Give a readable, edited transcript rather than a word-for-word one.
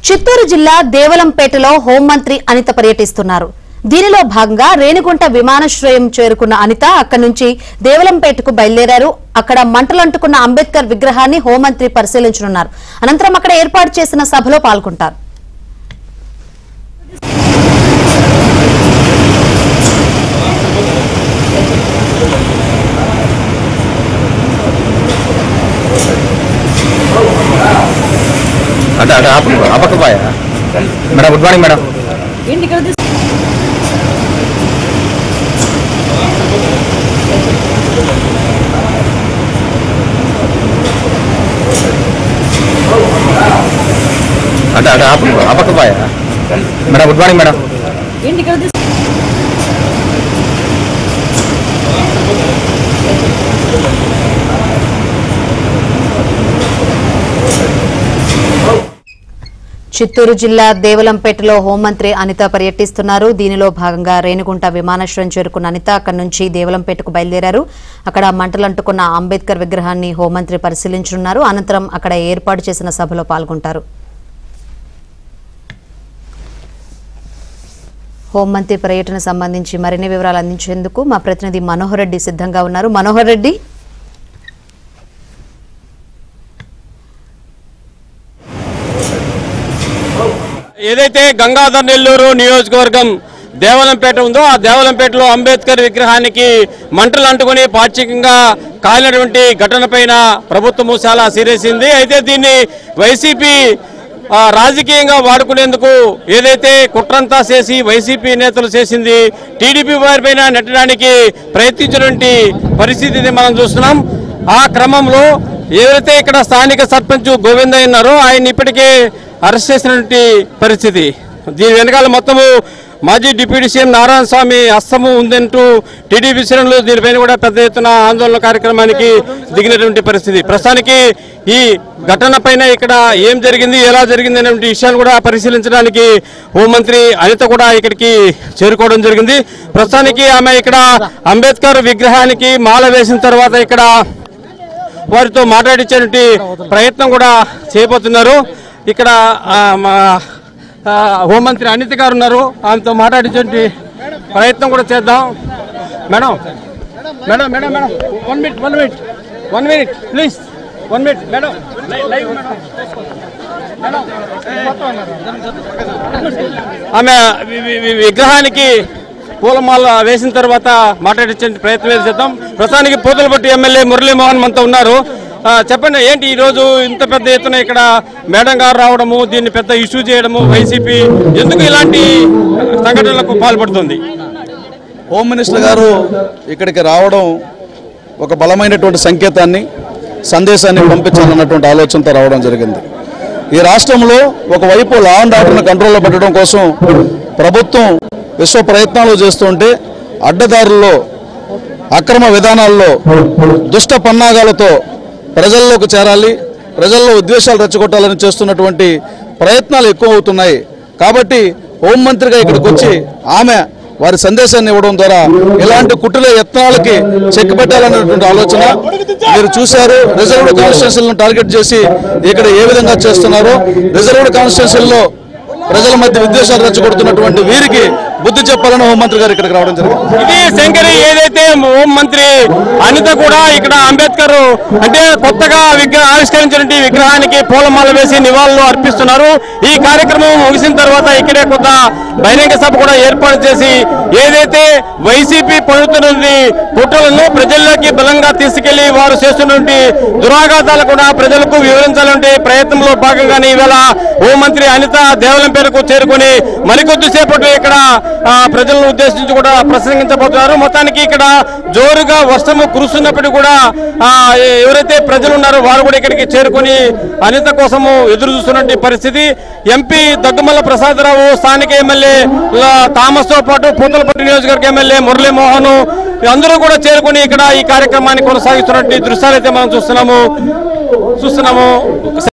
చిత్తూరు జిల్లా దేవలంపేటలో హోంమంత్రి అనిత పర్యటిస్తున్నారు. దీనిలో భాగంగా రేణిగుంట విమానాశ్రయం చేరుకున్న అనిత అక్కడి నుంచి దేవలంపేటకు బయలుదేరారు. అక్కడ మంటలంటుకున్న అంబేద్కర్ విగ్రహాన్ని హోంమంత్రి పరిశీలించనున్నారు. అనంతరం అక్కడ ఏర్పాటు చేసిన సభలో పాల్గొంటారు. Madam good morning madam. Madam good morning madam. Chittoor జిల్లా దేవలంపేటలో హోంమంత్రి అనిత పర్యటిస్తున్నారు. దీనిలో భాగంగా రేణిగుంట విమానాశ్రయం చేరుకున్న అనిత అక్కడి నుంచి దేవలంపేటకు బయలుదేరారు. అక్కడ మంటలంటుకున్న అంబేద్కర్ విగ్రహాన్ని హోంమంత్రి పరిశీలించనున్నారు. అనంతరం అక్కడ ఏర్పాటు చేసిన సభలో పాల్గొంటారు. హోంమంత్రి పర్యటన సంబంధించి మరిన్ని వివరాలు అందించేందుకు మా ప్రతినిధి మనోహర్ రెడ్డి సిద్ధంగా ఉన్నారు. మనోహర్ రెడ్డి, ఏదైతే గంగాధర్ నెల్లూరు నియోజకవర్గం దేవలంపేట ఉందో ఆ దేవలంపేటలో అంబేద్కర్ విగ్రహానికి మంటలు అంటుకుని పాక్షికంగా కాలినటువంటి ఘటనపైన ప్రభుత్వము చాలా సీరియసింది. అయితే దీన్ని వైసీపీ రాజకీయంగా వాడుకునేందుకు ఏదైతే కుట్రంతా చేసి వైసీపీ నేతలు చేసింది టీడీపీ వారిపైన నెట్టడానికి ప్రయత్నించినటువంటి పరిస్థితిని మనం చూస్తున్నాం. ఆ క్రమంలో ఏదైతే ఇక్కడ స్థానిక సర్పంచ్ గోవిందయ్య ఉన్నారో ఆయన ఇప్పటికే అరెస్ట్ చేసినటువంటి పరిస్థితి. దీని వెనకాల మొత్తము మాజీ డిప్యూటీ సీఎం నారాయణ స్వామి హస్తము ఉందంటూ టీడీపీ శ్రేణులు దీనిపైన కూడా పెద్ద ఎత్తున ఆందోళన కార్యక్రమానికి దిగినటువంటి పరిస్థితి. ప్రస్తుతానికి ఈ ఘటన పైన ఇక్కడ ఏం జరిగింది, ఎలా జరిగింది అనే విషయాలు కూడా పరిశీలించడానికి హోంమంత్రి అనిత కూడా ఇక్కడికి చేరుకోవడం జరిగింది. ప్రస్తుతానికి ఆమె ఇక్కడ అంబేద్కర్ విగ్రహానికి మాల వేసిన తర్వాత ఇక్కడ వారితో మాట్లాడించేటువంటి ప్రయత్నం కూడా చేయబోతున్నారు. ఇక్కడ హోంమంత్రి అనిత గారు ఉన్నారు, ఆమెతో మాట్లాడించే ప్రయత్నం కూడా చేద్దాం. Madam madam madam madam one minute please 1 minute madam. ఆమె విగ్రహానికి పూలమాల వేసిన తర్వాత మాట్లాడించే ప్రయత్నం చేద్దాం. ప్రస్తుతానికి పూతలపట్టు ఎమ్మెల్యే మురళీమోహన్ మనతో ఉన్నారు. చెప్పండి, ఏంటి ఈరోజు ఇంత పెద్ద ఎత్తున ఇక్కడ మేడం గారు రావడము, దీన్ని పెద్ద ఇష్యూ చేయడము, వైసీపీ ఎందుకు ఇలాంటి సంఘటనలకు పాల్పడుతుంది? హోమ్ మినిస్టర్ గారు ఇక్కడికి రావడం ఒక బలమైనటువంటి సందేశాన్ని పంపించాలన్నటువంటి ఆలోచనతో రావడం జరిగింది. ఈ రాష్ట్రంలో ఒకవైపు లా అండ్ ఆర్డర్ను కంట్రోల్లో పెట్టడం కోసం ప్రభుత్వం విశ్వ ప్రయత్నాలు చేస్తుంటే అడ్డదారుల్లో అక్రమ విధానాల్లో దుష్ట పన్నాగాలతో ప్రజల్లోకి చేరాలి, ప్రజల్లో ఉద్వేషాలు రెచ్చగొట్టాలని చేస్తున్నటువంటి ప్రయత్నాలు ఎక్కువ అవుతున్నాయి. కాబట్టి హోంమంత్రిగా ఇక్కడికి వచ్చి ఆమె వారి సందేశాన్ని ఇవ్వడం ద్వారా ఇలాంటి కుట్రల యత్నాలకి చెక్ పెట్టాలనేటువంటి ఆలోచన. మీరు చూశారు, రిజర్వ్డ్ కాన్స్టిట్యున్సీలను టార్గెట్ చేసి ఇక్కడ ఏ విధంగా చేస్తున్నారో. రిజర్వ్డ్ కాన్స్టిట్యున్సీల్లో ప్రజల మధ్య విద్వేషాలు రెచ్చగొడుతున్నటువంటి వీరికి బుద్ధి చెప్పాలని హోంమంత్రి గారు ఇక్కడికి రావడం జరిగింది. ఇది శంకరి, ఏదైతే హోంమంత్రి అనిత కూడా ఇక్కడ అంబేద్కర్ అంటే కొత్తగా ఆవిష్కరించినటువంటి విగ్రహానికి పూలమాల వేసి నివాళులు అర్పిస్తున్నారు. ఈ కార్యక్రమం ముగిసిన తర్వాత ఇక్కడే కొంత బహిరంగ సభ కూడా ఏర్పాటు చేసి ఏదైతే వైసీపీ పడుతున్నటువంటి కుట్రలను ప్రజల్లోకి బలంగా తీసుకెళ్లి వారు చేస్తున్నటువంటి దురాఘాతాలు కూడా ప్రజలకు వివరించాలంటే ప్రయత్నంలో భాగంగానే ఈవేళ హోంమంత్రి అనిత దేవలంపేటకు చేరుకుని మరికొద్దిసేపట్లో ఇక్కడ ప్రజలను ఉద్దేశించి కూడా ప్రసంగించబోతున్నారు. మొత్తానికి ఇక్కడ జోరుగా వర్షము కురుస్తున్నప్పటికీ కూడా ఎవరైతే ప్రజలు ఉన్నారో వారు కూడా ఇక్కడికి చేరుకుని అనిత కోసము ఎదురు చూస్తున్నటువంటి పరిస్థితి. ఎంపీ దగ్గుమల్ల ప్రసాదరావు, స్థానిక ఎమ్మెల్యే థామస్ తో పాటు పూతలపట్టు నియోజకవర్గ ఎమ్మెల్యే మురళీమోహన్ అందరూ కూడా చేరుకుని ఇక్కడ ఈ కార్యక్రమాన్ని కొనసాగిస్తున్నటువంటి దృశ్యాలు అయితే మనం చూస్తున్నాము.